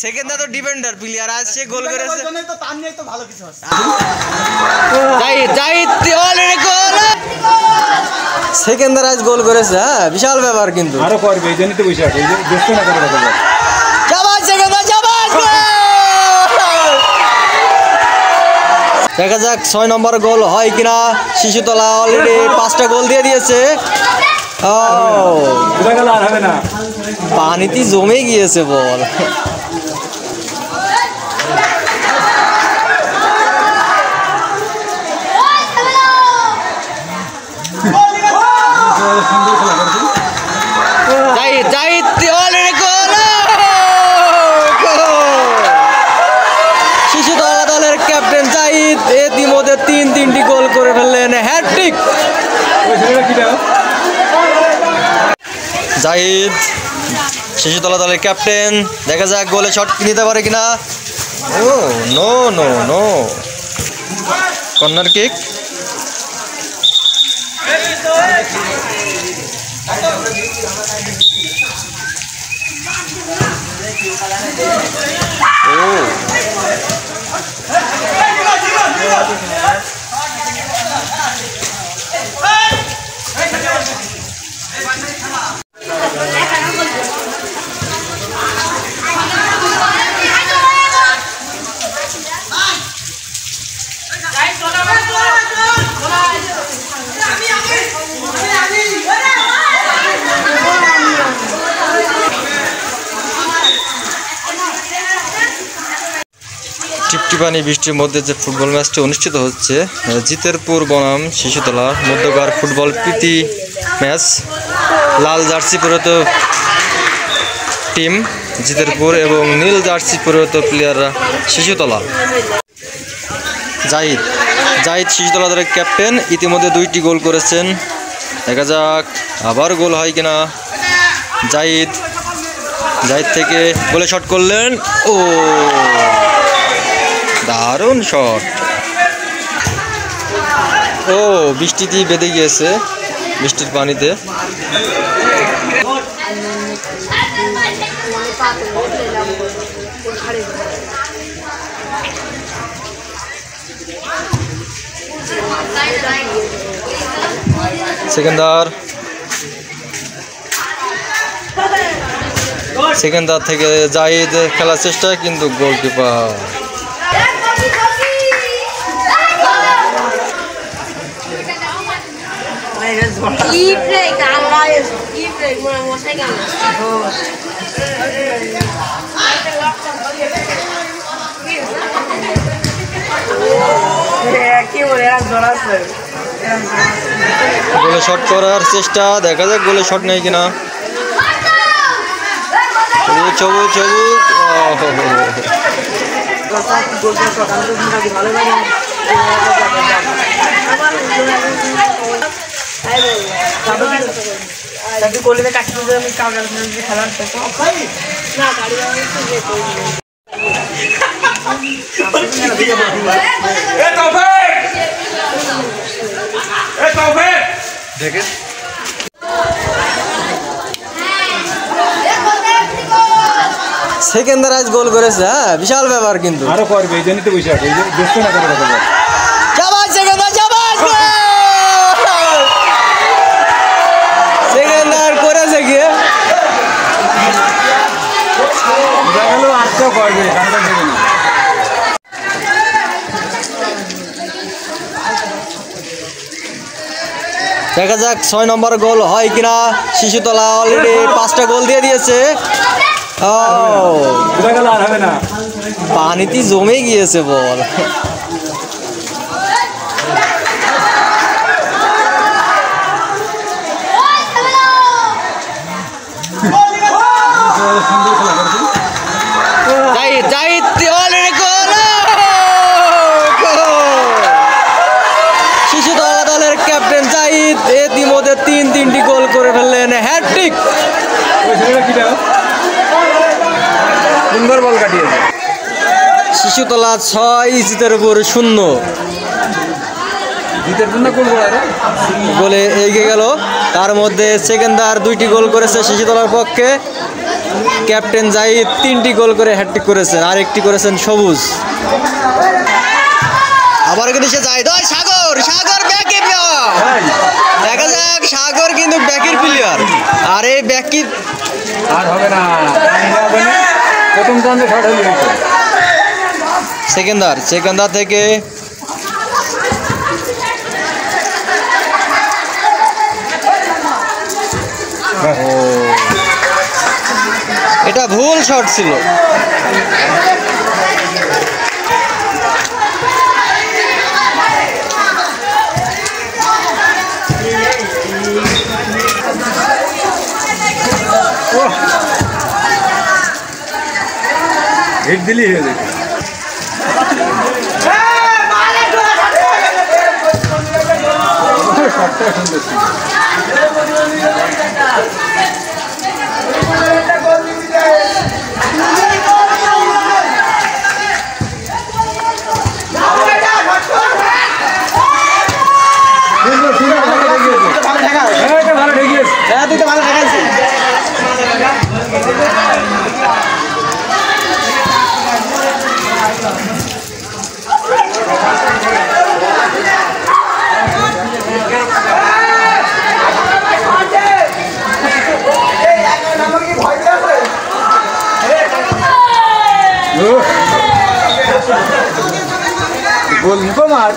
সেকেন্ডার তো defender player আছে গোল করেছে তো তার নিয়ে তো ভালো কিছু আছে সেকেন্ডার আজ গোল করেছে হ্যাঁ বিশাল ব্যাপার কিন্তু আরো করবে এই জন্যই তো বসে আছে এই যে দেখতে না করে কথা বল জাবাজ সেকেন্ডার জাবাজ দেখা যাক 6 নম্বর গোল হয় কিনা শিশুতলা অলরেডি 5টা গোল দিয়ে দিয়েছে পানিতে জমে গিয়েছে বল শিশুতলা দলের ক্যাপ্টেন জাহিদ ইতিমধ্যে 3টি গোল করে ফেললেন হ্যাটট্রিক জাহিদ শিশুতলা দলের ক্যাপ্টেন দেখা যাক গোলে শট নিতে পারে কিনা oh no no no corner kick টিপটিপানি বৃষ্টির মধ্যে যে ফুটবল ম্যাচটি অনুষ্ঠিত হচ্ছে জিতেরপুর বনাম শিশুতলা মধ্যকার ফুটবল প্রীতি ম্যাচ লাল জার্সি পরিহিত টিম জিতেরপুর এবং নীল জার্সি পরিহিত প্লেয়াররা শিশুতলা জাহিদ শিশুতলা দলের ক্যাপ্টেন ইতিমধ্যে 2টি গোল করেছেন দেখা যাক আবার গোল হয় কিনা জাহিদ থেকে গোলে শট করলেন ও দারুণ শট ও বৃষ্টিতে বেঁধে গিয়েছে বৃষ্টির পানিতে সেকেন্ডার থেকে জাহিদ খেলার চেষ্টা কিন্তু গোলকিপার গোলে শট করার চেষ্টা দেখা যাক গোলে শট নেই কিনা সবুজ দেখে সেকেন্ডার আজ গোল করেছে হ্যাঁ বিশাল ব্যাপার কিন্তু আরো করবে এই জন্যই তো বসে আছে এই যে দেখতে না করে কথা বল জাবাজ সেকেন্ডার করেছে কি দেখালো আজকে করবে গানটা দেবে না দেখা যাক 6 নম্বর গোল হয় কিনা শিশুতলা অলরেডি 5টা গোল দিয়ে দিয়েছে পানিতে জমে গিয়েছে বল শিশুতলা দলের ক্যাপ্টেন জাহিদ ইতিমধ্যে 3টি গোল করে ফেললেন হ্যাটট্রিক সুন্দর বল কাটিয়েছে শিশুতলা 6 জিতেরপুর 0 জিতের জন্য গোল করা রে গোলে এগিয়ে গেল। তার মধ্যে সেকেন্দার 2টি গোল করেছে শিশুতলার পক্ষে। ক্যাপ্টেন জাহিদ 3টি গোল করে হ্যাটট্রিক করেছেন, আর একটি করেছেন সবুজ। আবার কিন্তু সে যায় সাগর, সাগর ব্যাকে দেখা যাক, সাগর কিন্তু ব্যাকের প্লেয়ার। আর এই ব্যাকি আর হবে না, প্রথম চান্সে শট হয়ে গেছে। সেকেন্দার থেকে এটা ভুল শট ছিল। হিট দিলি হয়ে যাবে। শটটা সুন্দর ছিল। ভালো ঠেকিয়েছে। হ্যাঁ, তুই তো ভালো দেখাইছিস। গোল মুখো মার।